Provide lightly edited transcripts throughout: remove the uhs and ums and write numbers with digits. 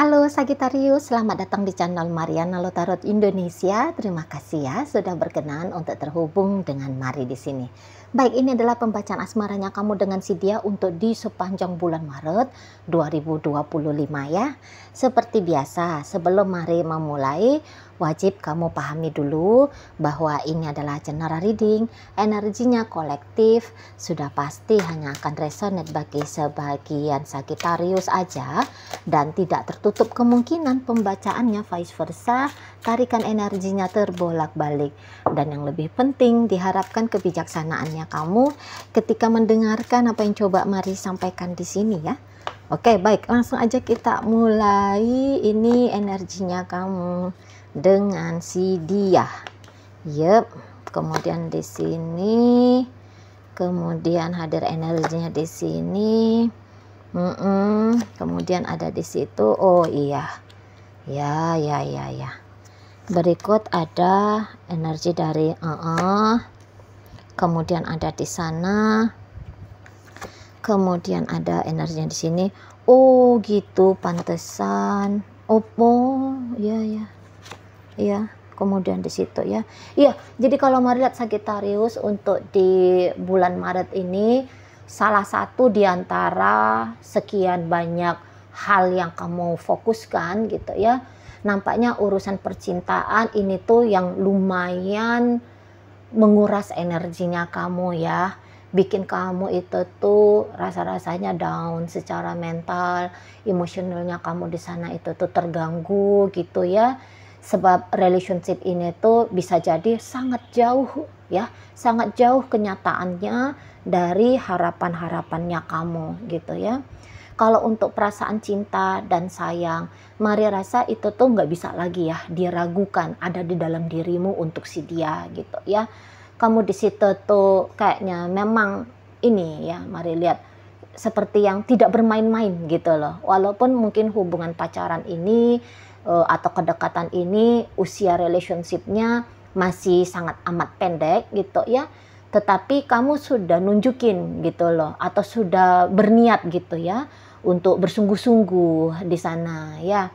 Halo Sagittarius, selamat datang di channel Mariana Lotarot Indonesia. Terima kasih ya sudah berkenan untuk terhubung dengan Mari di sini. Baik, ini adalah pembacaan asmaranya kamu dengan si dia untuk di sepanjang bulan Maret 2025 ya. Seperti biasa, sebelum Mari memulai, wajib kamu pahami dulu bahwa ini adalah general reading, energinya kolektif, sudah pasti hanya akan resonate bagi sebagian Sagittarius aja dan tidak tertutup kemungkinan pembacaannya vice versa, tarikan energinya terbolak-balik. Dan yang lebih penting, diharapkan kebijaksanaannya kamu ketika mendengarkan apa yang coba Mari sampaikan di sini ya. Oke, baik, langsung aja kita mulai. Ini energinya kamu dengan si dia. Yep, kemudian di sini, kemudian hadir energinya di sini. Kemudian ada di situ. Oh iya, ya. Berikut ada energi dari kemudian ada di sana, kemudian ada energinya di sini. Oh gitu, pantesan. Oh ya. Kemudian di situ ya. Iya, jadi kalau Mari lihat Sagittarius untuk di bulan Maret ini, salah satu di antara sekian banyak hal yang kamu fokuskan gitu ya. Nampaknya urusan percintaan ini tuh yang lumayan menguras energinya kamu ya. Bikin kamu itu tuh rasa-rasanya down secara mental, emosionalnya kamu di sana itu tuh terganggu gitu ya. Sebab relationship ini tuh bisa jadi sangat jauh ya, sangat jauh kenyataannya dari harapan-harapannya kamu gitu ya. Kalau untuk perasaan cinta dan sayang, Mari rasa itu tuh nggak bisa lagi ya diragukan ada di dalam dirimu untuk si dia gitu ya. Kamu di situ tuh kayaknya memang ini ya, Mari lihat seperti yang tidak bermain-main gitu loh. Walaupun mungkin hubungan pacaran ini atau kedekatan ini usia relationshipnya masih sangat amat pendek gitu ya, tetapi kamu sudah nunjukin gitu loh, atau sudah berniat gitu ya untuk bersungguh-sungguh di sana ya.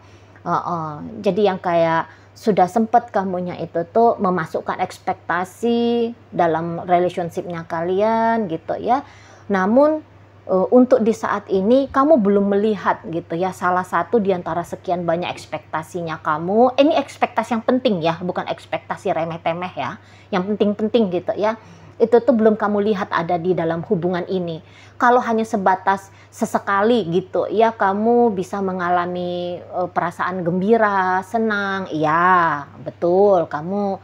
Jadi yang kayak sudah sempat kamunya itu tuh memasukkan ekspektasi dalam relationshipnya kalian gitu ya. Namun untuk di saat ini kamu belum melihat gitu ya salah satu di antara sekian banyak ekspektasinya kamu. Ini ekspektasi yang penting ya, bukan ekspektasi remeh-temeh ya. Yang penting-penting gitu ya. Itu tuh belum kamu lihat ada di dalam hubungan ini. Kalau hanya sebatas sesekali gitu ya kamu bisa mengalami perasaan gembira, senang. Ya, betul, kamu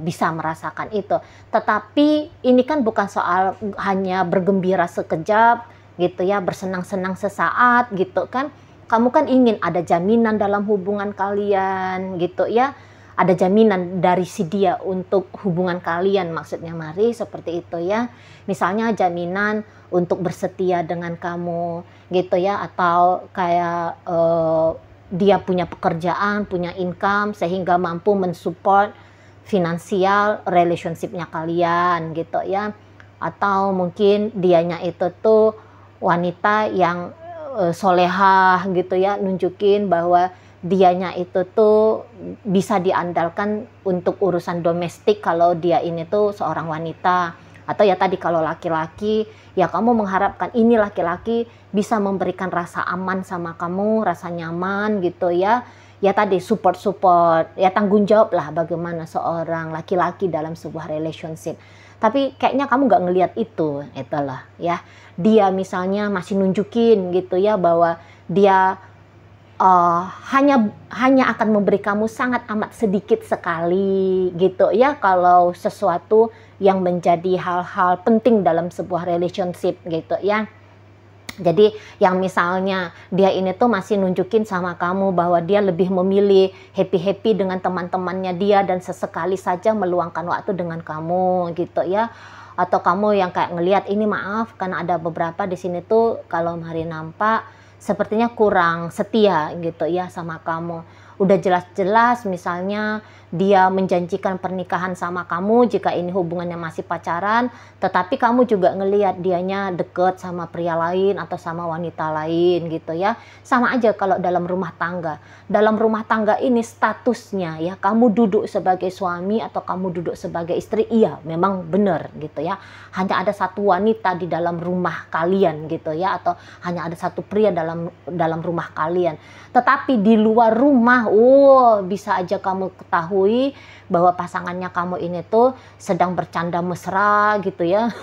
bisa merasakan itu. Tetapi ini kan bukan soal hanya bergembira sekejap gitu ya, bersenang-senang sesaat gitu kan. Kamu kan ingin ada jaminan dalam hubungan kalian gitu ya. Ada jaminan dari si dia untuk hubungan kalian, maksudnya Mari seperti itu ya. Misalnya jaminan untuk bersetia dengan kamu gitu ya, atau kayak dia punya pekerjaan, punya income sehingga mampu mensupport finansial relationshipnya kalian gitu ya. Atau mungkin dianya itu tuh wanita yang solehah gitu ya, nunjukin bahwa dianya itu tuh bisa diandalkan untuk urusan domestik kalau dia ini tuh seorang wanita. Atau ya tadi kalau laki-laki, ya kamu mengharapkan ini laki-laki bisa memberikan rasa aman sama kamu, rasa nyaman gitu ya. Ya tadi support, ya tanggung jawab lah bagaimana seorang laki-laki dalam sebuah relationship. Tapi kayaknya kamu nggak ngelihat itu, itulah ya. Dia misalnya masih nunjukin gitu ya bahwa dia hanya akan memberi kamu sangat amat sedikit sekali gitu ya kalau sesuatu yang menjadi hal-hal penting dalam sebuah relationship gitu ya. Jadi yang misalnya dia ini tuh masih nunjukin sama kamu bahwa dia lebih memilih happy-happy dengan teman-temannya dia dan sesekali saja meluangkan waktu dengan kamu gitu ya. Atau kamu yang kayak ngelihat ini, maaf karena ada beberapa di sini tuh kalau Mari nampak sepertinya kurang setia gitu ya sama kamu. udah jelas-jelas misalnya dia menjanjikan pernikahan sama kamu jika ini hubungannya masih pacaran, tetapi kamu juga ngelihat dianya deket sama pria lain atau sama wanita lain gitu ya. Sama aja kalau dalam rumah tangga. Dalam rumah tangga ini statusnya ya, kamu duduk sebagai suami atau kamu duduk sebagai istri, iya memang benar gitu ya. Hanya ada satu wanita di dalam rumah kalian gitu ya, atau hanya ada satu pria dalam rumah kalian. Tetapi di luar rumah, bisa aja kamu ketahui bahwa pasangannya kamu ini tuh sedang bercanda mesra gitu ya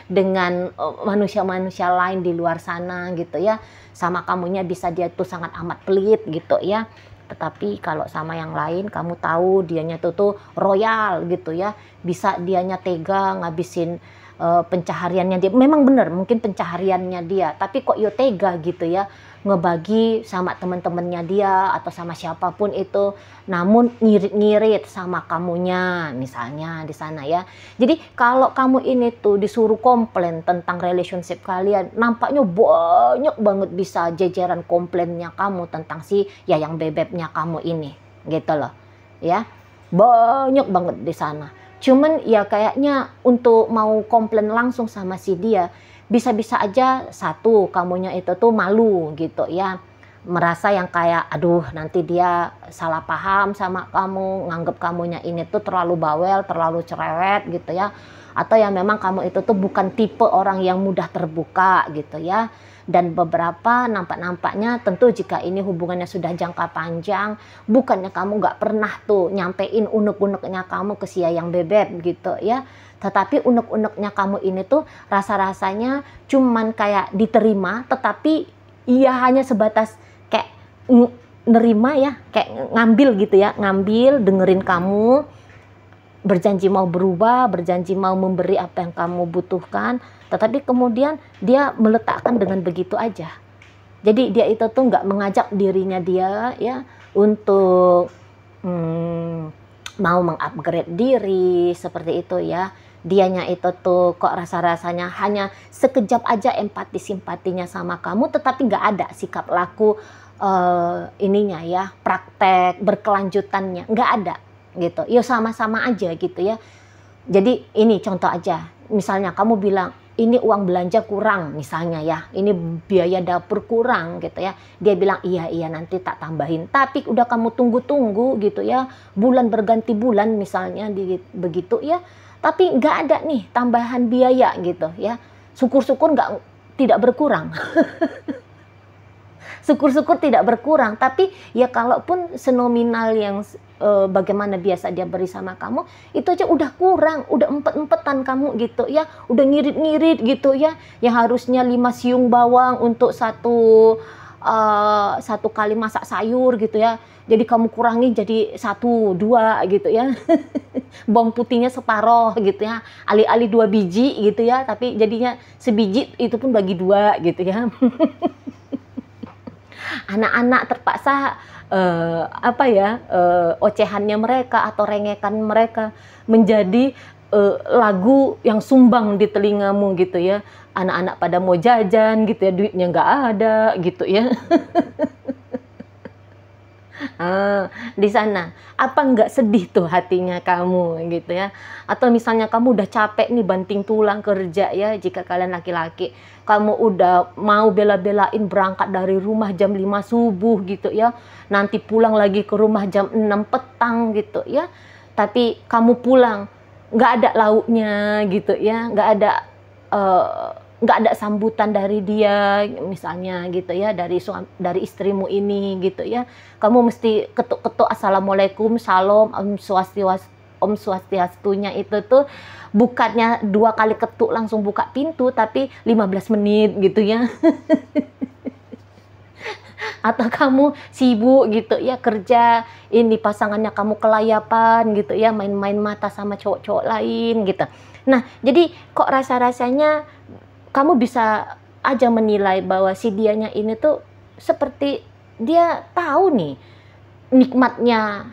dengan manusia-manusia lain di luar sana gitu ya. Sama kamunya bisa dia tuh sangat amat pelit gitu ya. Tetapi kalau sama yang lain kamu tahu dianya tuh royal gitu ya. Bisa dianya tega ngabisin pencahariannya dia. Memang benar mungkin pencahariannya dia, tapi kok yo tega gitu ya ngebagi sama teman-temannya dia atau sama siapapun itu, namun ngirit-ngirit sama kamunya misalnya di sana ya. Jadi kalau kamu ini tuh disuruh komplain tentang relationship kalian, nampaknya banyak banget bisa jajaran komplainnya kamu tentang si yayang bebeknya kamu ini gitu loh ya. Banyak banget di sana. Cuman ya kayaknya untuk mau komplain langsung sama si dia, bisa-bisa aja satu kamunya itu tuh malu gitu ya, merasa yang kayak aduh nanti dia salah paham sama kamu, nganggep kamunya ini tuh terlalu bawel, terlalu cerewet gitu ya, atau yang memang kamu itu tuh bukan tipe orang yang mudah terbuka gitu ya. Dan beberapa nampaknya tentu jika ini hubungannya sudah jangka panjang, bukannya kamu nggak pernah tuh nyampein unek-uneknya kamu ke si yayang bebek gitu ya, tetapi unek-uneknya kamu ini tuh rasa-rasanya cuman kayak diterima, tetapi ia hanya sebatas kayak nerima ya, kayak ngambil gitu ya, ngambil dengerin kamu, berjanji mau berubah, berjanji mau memberi apa yang kamu butuhkan, tetapi kemudian dia meletakkan dengan begitu aja. Jadi dia itu tuh nggak mengajak dirinya dia ya untuk mau mengupgrade diri seperti itu ya. Dianya itu tuh kok rasa-rasanya hanya sekejap aja empati simpatinya sama kamu, tetapi nggak ada sikap laku ininya ya, praktek berkelanjutannya nggak ada gitu. Ya sama-sama aja gitu ya. Jadi ini contoh aja, misalnya kamu bilang ini uang belanja kurang misalnya ya, ini biaya dapur kurang gitu ya, dia bilang iya nanti tak tambahin, tapi udah kamu tunggu-tunggu gitu ya, bulan berganti bulan misalnya begitu ya, tapi nggak ada nih tambahan biaya gitu ya, syukur-syukur tidak berkurang syukur-syukur tidak berkurang, tapi ya kalaupun senominal yang bagaimana biasa dia beri sama kamu, itu aja udah kurang, udah empet-empetan kamu gitu ya, udah ngirit-ngirit gitu ya, yang harusnya 5 siung bawang untuk satu kali masak sayur gitu ya, jadi kamu kurangi jadi 1, 2 gitu ya bawang putihnya separoh gitu ya, alih-alih 2 biji gitu ya, tapi jadinya sebiji itu pun bagi 2 gitu ya anak-anak terpaksa ocehannya mereka atau rengekan mereka menjadi lagu yang sumbang di telingamu gitu ya. Anak-anak pada mau jajan gitu ya, duitnya nggak ada gitu ya. Di sana apa nggak sedih tuh hatinya kamu gitu ya, atau misalnya kamu udah capek nih banting tulang kerja ya, jika kalian laki-laki kamu udah mau bela-belain berangkat dari rumah jam 5 subuh gitu ya, nanti pulang lagi ke rumah jam 6 petang gitu ya, tapi kamu pulang nggak ada lauknya gitu ya, nggak ada sambutan dari dia misalnya gitu ya, dari istrimu ini gitu ya, kamu mesti ketuk-ketuk assalamualaikum, shalom, om swastiastunya itu tuh bukannya 2 kali ketuk langsung buka pintu, tapi 15 menit gitu ya atau kamu sibuk gitu ya kerja, ini pasangannya kamu kelayapan gitu ya, main-main mata sama cowok-cowok lain gitu. Nah jadi kok rasa-rasanya kamu bisa aja menilai bahwa si dianya ini tuh seperti dia tahu nih nikmatnya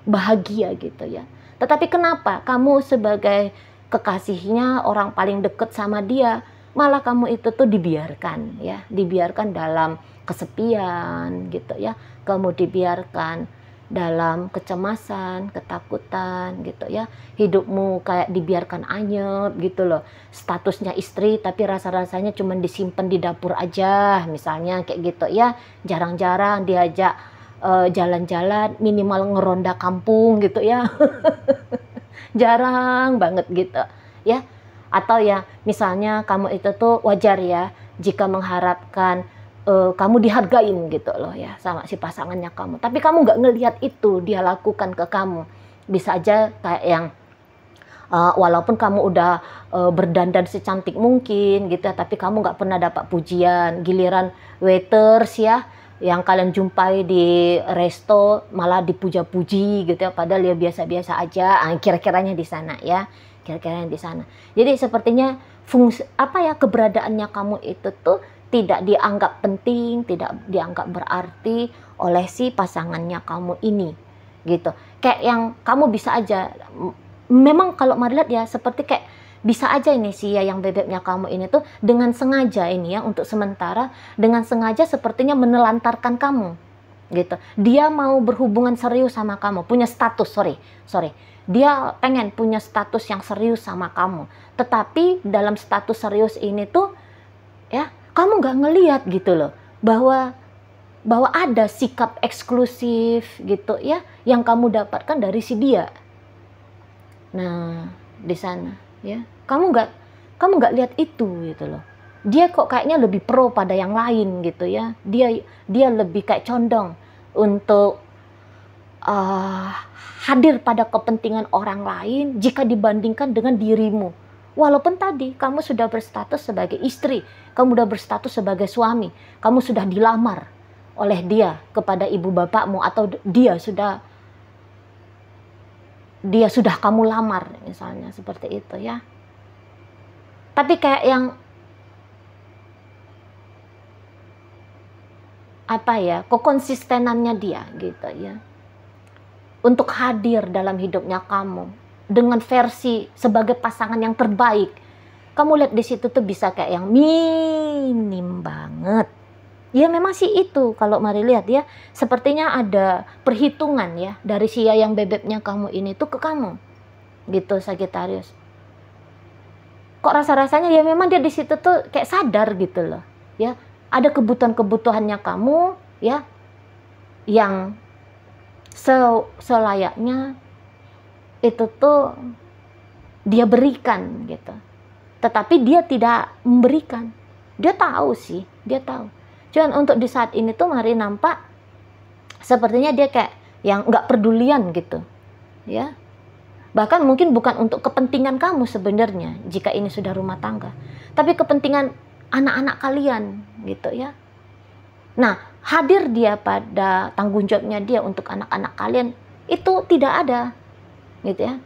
bahagia gitu ya. Tetapi kenapa kamu sebagai kekasihnya, orang paling deket sama dia, malah kamu itu tuh dibiarkan ya, dibiarkan dalam kesepian gitu ya, kamu dibiarkan dalam kecemasan, ketakutan gitu ya, hidupmu kayak dibiarkan anyep gitu loh, statusnya istri tapi rasa-rasanya cuma disimpan di dapur aja misalnya kayak gitu ya, jarang-jarang diajak jalan-jalan, minimal ngeronda kampung gitu ya. Jarang banget gitu ya. Atau ya misalnya kamu itu tuh wajar ya jika mengharapkan kamu dihargain gitu loh ya sama si pasangannya kamu, tapi kamu nggak ngelihat itu dia lakukan ke kamu. Bisa aja kayak yang walaupun kamu udah berdandan secantik mungkin gitu ya, tapi kamu nggak pernah dapat pujian. Giliran waiters ya yang kalian jumpai di resto malah dipuja-puji gitu ya, padahal ya biasa-biasa aja. Kira-kiranya di sana ya, kira-kiranya di sana. Jadi sepertinya fungsi apa ya, keberadaannya kamu itu tuh tidak dianggap penting, tidak dianggap berarti oleh si pasangannya kamu ini gitu. Kayak yang kamu bisa aja, memang kalau Mari lihat ya seperti kayak bisa aja ini si yang bebeknya kamu ini tuh dengan sengaja ini ya, untuk sementara dengan sengaja sepertinya menelantarkan kamu gitu. Dia mau berhubungan serius sama kamu, punya status, sorry, dia pengen punya status yang serius sama kamu, tetapi dalam status serius ini tuh ya kamu nggak ngelihat gitu loh bahwa ada sikap eksklusif gitu ya yang kamu dapatkan dari si dia. Nah di sana ya kamu nggak lihat itu gitu loh. Dia kok kayaknya lebih pro pada yang lain gitu ya. Dia lebih kayak condong untuk hadir pada kepentingan orang lain jika dibandingkan dengan dirimu. Walaupun tadi kamu sudah berstatus sebagai istri, kamu sudah berstatus sebagai suami, kamu sudah dilamar oleh dia kepada ibu bapakmu, atau dia sudah kamu lamar misalnya seperti itu ya. Tapi kayak yang apa ya, kekonsistenannya dia gitu ya untuk hadir dalam hidupnya kamu dengan versi sebagai pasangan yang terbaik. Kamu lihat di situ tuh bisa kayak yang minim banget. Ya memang sih itu kalau Mari lihat ya, sepertinya ada perhitungan ya dari si yang bebeknya kamu ini tuh ke kamu. Gitu Sagittarius. Kok rasa-rasanya ya memang dia di situ tuh kayak sadar gitu loh. Ya, ada kebutuhan-kebutuhannya kamu ya yang selayaknya itu tuh dia berikan gitu, tetapi dia tidak memberikan. Dia tahu sih, dia tahu. Cuman untuk di saat ini tuh Mari nampak sepertinya dia kayak yang nggak pedulian gitu, ya. Bahkan mungkin bukan untuk kepentingan kamu sebenarnya jika ini sudah rumah tangga, tapi kepentingan anak-anak kalian gitu ya. Nah, hadir dia pada tanggung jawabnya dia untuk anak-anak kalian itu tidak ada. Gitu ya.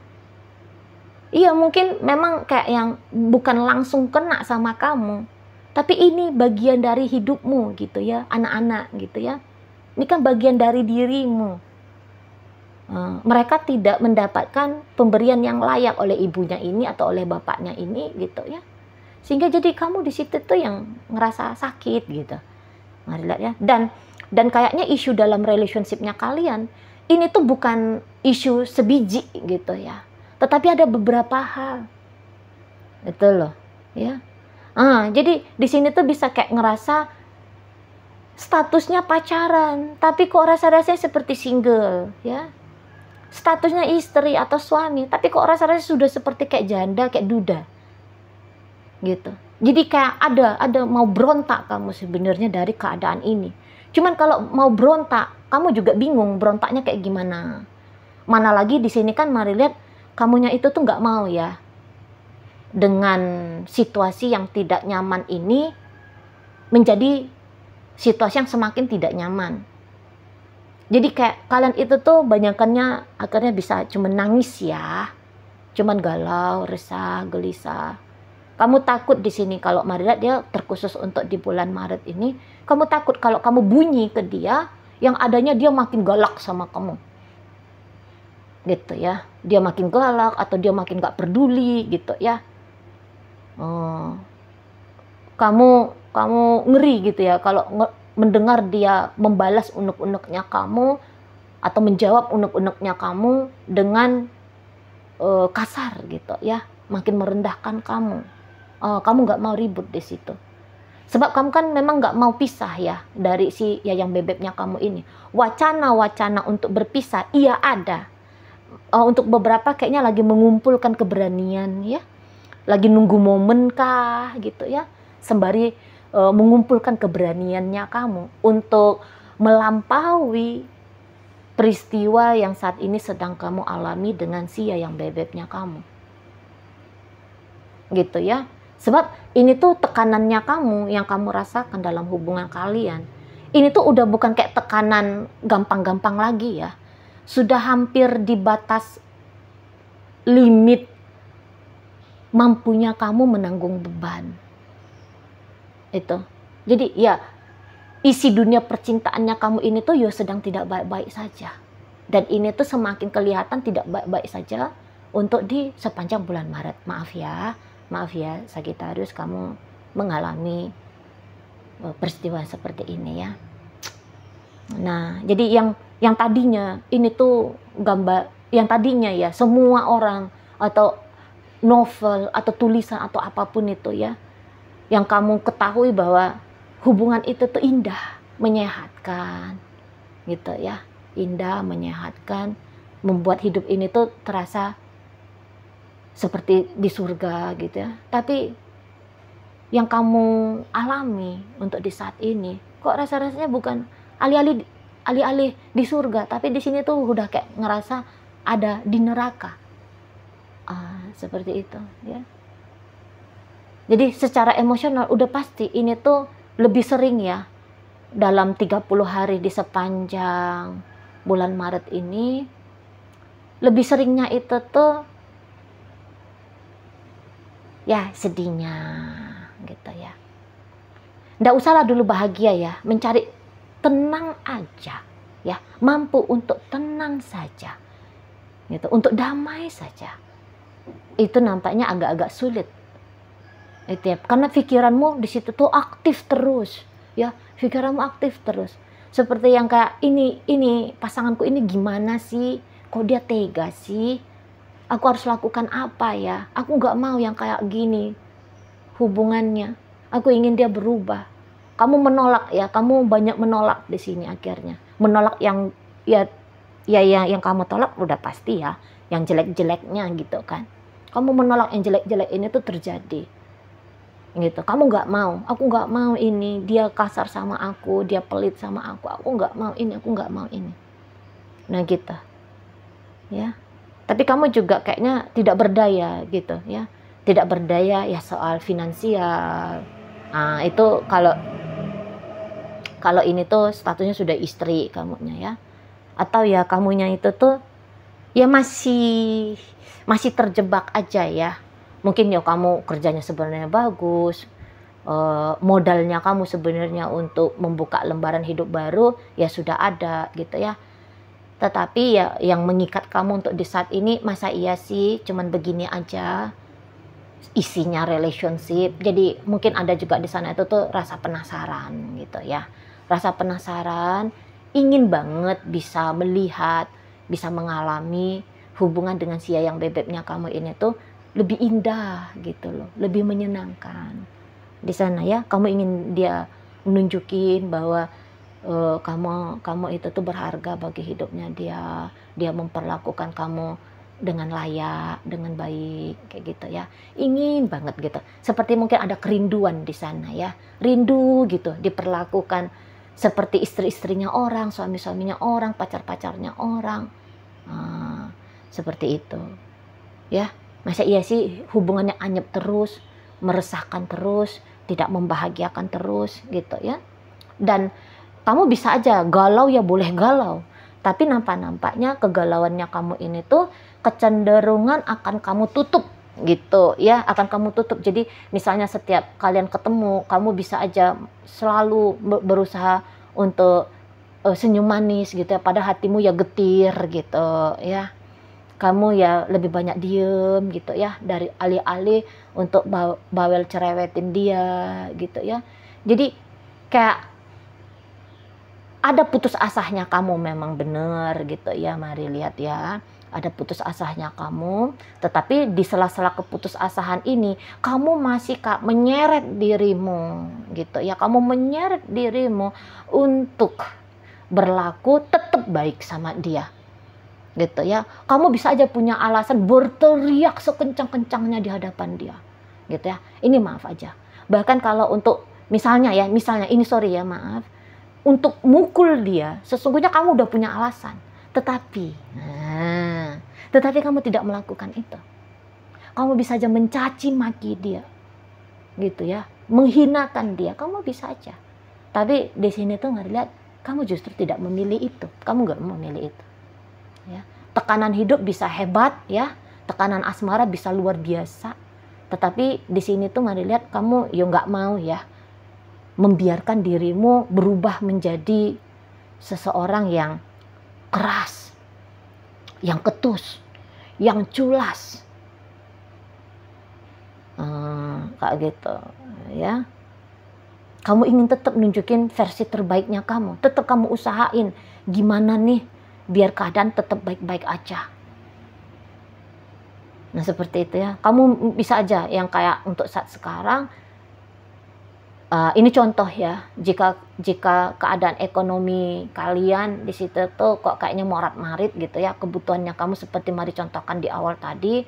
Iya mungkin memang kayak yang bukan langsung kena sama kamu, tapi ini bagian dari hidupmu gitu ya, anak-anak gitu ya. Ini kan bagian dari dirimu. Mereka tidak mendapatkan pemberian yang layak oleh ibunya ini atau oleh bapaknya ini gitu ya. Sehingga jadi kamu di situ tuh yang ngerasa sakit gitu. Mari lihat ya. Dan kayaknya isu dalam relationship-nya kalian ini tuh bukan isu sebiji gitu ya, tetapi ada beberapa hal, itu loh, ya. Jadi di sini tuh bisa kayak ngerasa statusnya pacaran, tapi kok rasa-rasanya seperti single, ya. Statusnya istri atau suami, tapi kok rasa-rasanya sudah seperti kayak janda, kayak duda, gitu. Jadi kayak ada mau berontak kamu sebenarnya dari keadaan ini. Cuman kalau mau berontak, kamu juga bingung berontaknya kayak gimana. Mana lagi di sini kan Mari lihat kamunya itu tuh nggak mau ya dengan situasi yang tidak nyaman ini menjadi situasi yang semakin tidak nyaman. Jadi kayak kalian itu tuh banyakannya akhirnya bisa cuman nangis ya, cuman galau, resah, gelisah. Kamu takut di sini kalau Mari lihat dia terkhusus untuk di bulan Maret ini, kamu takut kalau kamu bunyi ke dia, yang adanya dia makin galak sama kamu. Gitu ya. Dia makin galak atau dia makin gak peduli gitu ya. Kamu ngeri gitu ya kalau mendengar dia membalas unek-uneknya kamu atau menjawab unek-uneknya kamu dengan kasar gitu ya, makin merendahkan kamu. Kamu nggak mau ribut di situ. Sebab kamu kan memang nggak mau pisah ya dari si Yayang Bebeknya kamu ini. Wacana-wacana untuk berpisah, iya ada. Untuk beberapa kayaknya lagi mengumpulkan keberanian ya. Lagi nunggu momen kah gitu ya. Sembari mengumpulkan keberaniannya kamu untuk melampaui peristiwa yang saat ini sedang kamu alami dengan si Yayang Bebeknya kamu. Gitu ya. Sebab ini tuh tekanannya kamu yang kamu rasakan dalam hubungan kalian. Ini tuh udah bukan kayak tekanan gampang-gampang lagi ya. Sudah hampir di batas limit mampunya kamu menanggung beban. Itu. Jadi ya isi dunia percintaannya kamu ini tuh ya sedang tidak baik-baik saja. Dan ini tuh semakin kelihatan tidak baik-baik saja untuk di sepanjang bulan Maret. Maaf ya Sagittarius, kamu mengalami peristiwa seperti ini ya. Nah, jadi yang tadinya ini tuh gambar, yang tadinya ya semua orang atau novel atau tulisan atau apapun itu ya, yang kamu ketahui bahwa hubungan itu tuh indah, menyehatkan gitu ya, indah, menyehatkan, membuat hidup ini tuh terasa seperti di surga gitu ya. Tapi yang kamu alami untuk di saat ini kok rasa-rasanya bukan alih-alih di surga, tapi di sini tuh udah kayak ngerasa ada di neraka. Seperti itu ya. Jadi secara emosional udah pasti ini tuh lebih sering ya dalam 30 hari di sepanjang bulan Maret ini, lebih seringnya itu tuh ya sedihnya gitu ya. Nggak usahlah dulu bahagia ya, mencari tenang aja ya, mampu untuk tenang saja gitu, untuk damai saja. Itu nampaknya agak-agak sulit itu ya, karena pikiranmu di situ tuh aktif terus ya, pikiranmu aktif terus, seperti yang kayak ini pasanganku ini gimana sih, kok dia tega sih, aku harus lakukan apa ya, aku nggak mau yang kayak gini hubungannya, aku ingin dia berubah. Kamu menolak ya, kamu banyak menolak di sini akhirnya, menolak yang yang kamu tolak udah pasti ya yang jelek-jeleknya gitu kan. Kamu menolak yang jelek-jelek ini tuh terjadi gitu. Kamu nggak mau, aku nggak mau ini, dia kasar sama aku, dia pelit sama aku nggak mau ini, aku nggak mau ini. Nah gitu ya. Tapi kamu juga kayaknya tidak berdaya gitu ya, tidak berdaya ya soal finansial. Nah itu kalau ini tuh statusnya sudah istri kamunya ya, atau ya kamunya itu tuh ya masih terjebak aja ya. Mungkin ya kamu kerjanya sebenarnya bagus, modalnya kamu sebenarnya untuk membuka lembaran hidup baru ya sudah ada gitu ya. Tetapi ya yang mengikat kamu untuk di saat ini, masa iya sih cuman begini aja isinya relationship. Jadi mungkin ada juga di sana itu tuh rasa penasaran gitu ya. Rasa penasaran, ingin banget bisa melihat, bisa mengalami hubungan dengan si Yayang Bebeknya kamu ini tuh lebih indah gitu loh, lebih menyenangkan di sana ya. Kamu ingin dia menunjukin bahwa kamu itu tuh berharga bagi hidupnya dia memperlakukan kamu dengan layak, dengan baik kayak gitu ya. Ingin banget gitu, seperti mungkin ada kerinduan di sana ya, rindu gitu diperlakukan seperti istri-istrinya orang, suami-suaminya orang, pacar-pacarnya orang. Seperti itu ya. Masa iya sih hubungannya anyep terus, meresahkan terus, tidak membahagiakan terus gitu ya. Dan kamu bisa aja galau ya, boleh galau, tapi nampaknya kegalauannya kamu ini tuh kecenderungan akan kamu tutup gitu ya, akan kamu tutup. Jadi misalnya setiap kalian ketemu, kamu bisa aja selalu berusaha untuk senyum manis gitu ya, pada hatimu ya getir gitu ya. Kamu ya lebih banyak diem gitu ya, dari alih-alih untuk bawel cerewetin dia gitu ya. Jadi kayak ada putus asahnya kamu memang benar gitu ya. Mari lihat ya. Ada putus asahnya kamu, tetapi di sela-sela keputusasahan ini kamu masih menyeret dirimu gitu ya. Kamu menyeret dirimu untuk berlaku tetap baik sama dia gitu ya. Kamu bisa aja punya alasan berteriak sekencang-kencangnya di hadapan dia gitu ya. Ini maaf aja. Bahkan kalau untuk misalnya ini sorry ya, maaf, untuk mukul dia, sesungguhnya kamu udah punya alasan. Tetapi kamu tidak melakukan itu. Kamu bisa aja mencaci maki dia, gitu ya, menghinakan dia. Kamu bisa aja. Tapi di sini tuh nggak lihat, kamu justru tidak memilih itu. Kamu nggak memilih itu. Ya. Tekanan hidup bisa hebat, ya. Tekanan asmara bisa luar biasa. Tetapi di sini tuh nggak lihat, kamu ya nggak mau ya membiarkan dirimu berubah menjadi seseorang yang keras, yang ketus, yang culas, kayak gitu ya. Kamu ingin tetap nunjukin versi terbaiknya kamu, tetap kamu usahain gimana nih biar keadaan tetap baik-baik aja. Nah seperti itu ya. Kamu bisa aja yang kayak untuk saat sekarang, ini contoh ya, jika keadaan ekonomi kalian di situ tuh kok kayaknya morat-marit gitu ya, kebutuhannya kamu seperti mari contohkan di awal tadi,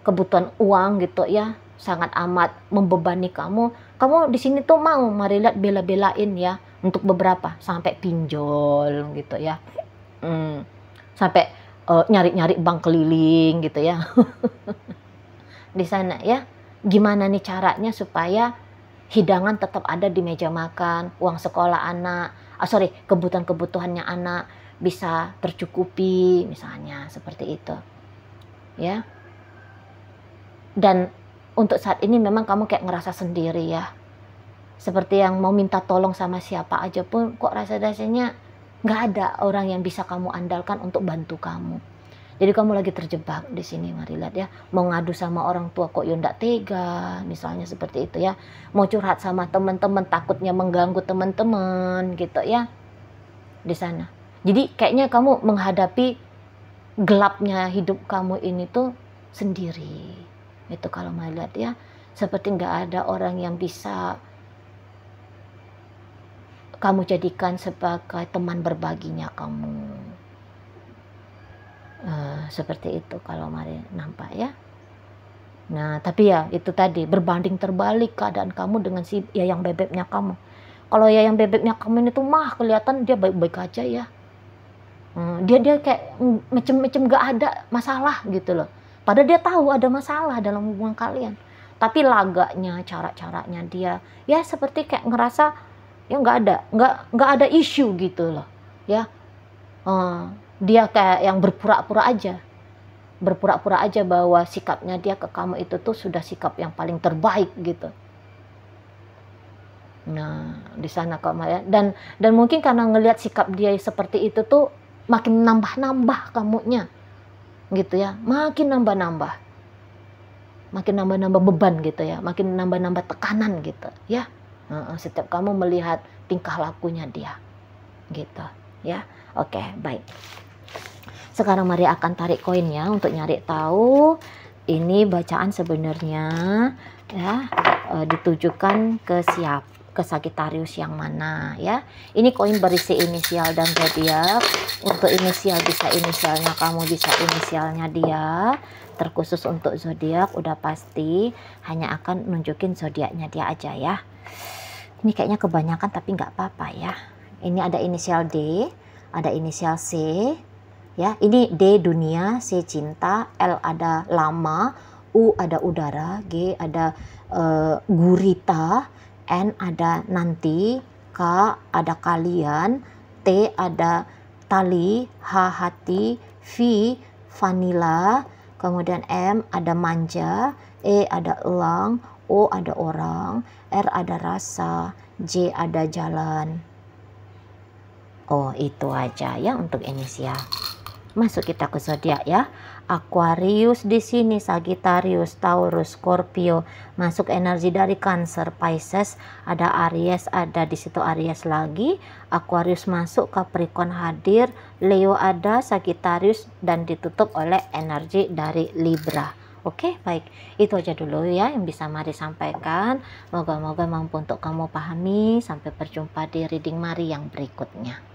kebutuhan uang gitu ya, sangat amat membebani kamu di sini tuh mau mari lihat bela-belain ya untuk beberapa sampai pinjol gitu ya, sampai nyari-nyari bank keliling gitu ya. Di sana ya, gimana nih caranya supaya hidangan tetap ada di meja makan, uang sekolah anak, kebutuhan-kebutuhannya anak bisa tercukupi, misalnya seperti itu. Ya. Dan untuk saat ini memang kamu kayak ngerasa sendiri ya. Seperti yang mau minta tolong sama siapa aja pun kok rasa-rasanya nggak ada orang yang bisa kamu andalkan untuk bantu kamu. Jadi kamu lagi terjebak di sini, mari lihat ya. Mau ngadu sama orang tua kok ya ndak tega, misalnya seperti itu ya. Mau curhat sama teman-teman takutnya mengganggu teman-teman gitu ya. Di sana. Jadi kayaknya kamu menghadapi gelapnya hidup kamu ini tuh sendiri. Itu kalau mari lihat ya. Seperti nggak ada orang yang bisa kamu jadikan sebagai teman berbaginya kamu. Seperti itu kalau mari nampak ya. Nah tapi ya itu tadi, berbanding terbalik keadaan kamu dengan si yayang bebeknya kamu. Kalau yayang bebeknya kamu ini tuh mah kelihatan dia baik-baik aja ya. Dia kayak macem-macem gak ada masalah gitu loh. Padahal dia tahu ada masalah dalam hubungan kalian. Tapi laganya, cara-caranya dia ya seperti kayak ngerasa ya nggak ada isu gitu loh ya. Dia kayak yang berpura-pura aja bahwa sikapnya dia ke kamu itu tuh sudah sikap yang paling terbaik gitu. Nah di sana kamu ya, dan mungkin karena ngelihat sikap dia seperti itu tuh makin nambah kamunya gitu ya, makin nambah beban gitu ya, makin nambah tekanan gitu ya. Setiap kamu melihat tingkah lakunya dia gitu ya. Oke, baik. Sekarang mari akan tarik koinnya untuk nyari tahu ini bacaan sebenarnya ya ditujukan ke Sagittarius yang mana ya. Ini koin berisi inisial dan zodiak. Untuk inisial bisa inisialnya kamu, bisa inisialnya dia. Terkhusus untuk zodiak udah pasti hanya akan nunjukin zodiaknya dia aja ya. Ini kayaknya kebanyakan tapi nggak apa-apa ya. Ini ada inisial D, ada inisial C. Ya, ini D dunia, C cinta, L ada lama, U ada udara, G ada gurita, N ada nanti, K ada kalian, T ada tali, H hati, V vanila, kemudian M ada manja, E ada elang, O ada orang, R ada rasa, J ada jalan. Oh itu aja ya untuk inisial. Masuk kita ke zodiak ya. Aquarius di sini, Sagittarius, Taurus, Scorpio, masuk energi dari Cancer, Pisces, ada Aries, ada di situ Aries lagi, Aquarius masuk, Capricorn hadir, Leo ada, Sagittarius, dan ditutup oleh energi dari Libra. Oke, baik, itu aja dulu ya yang bisa Mari sampaikan. Moga-moga mampu untuk kamu pahami. Sampai berjumpa di reading Mari yang berikutnya.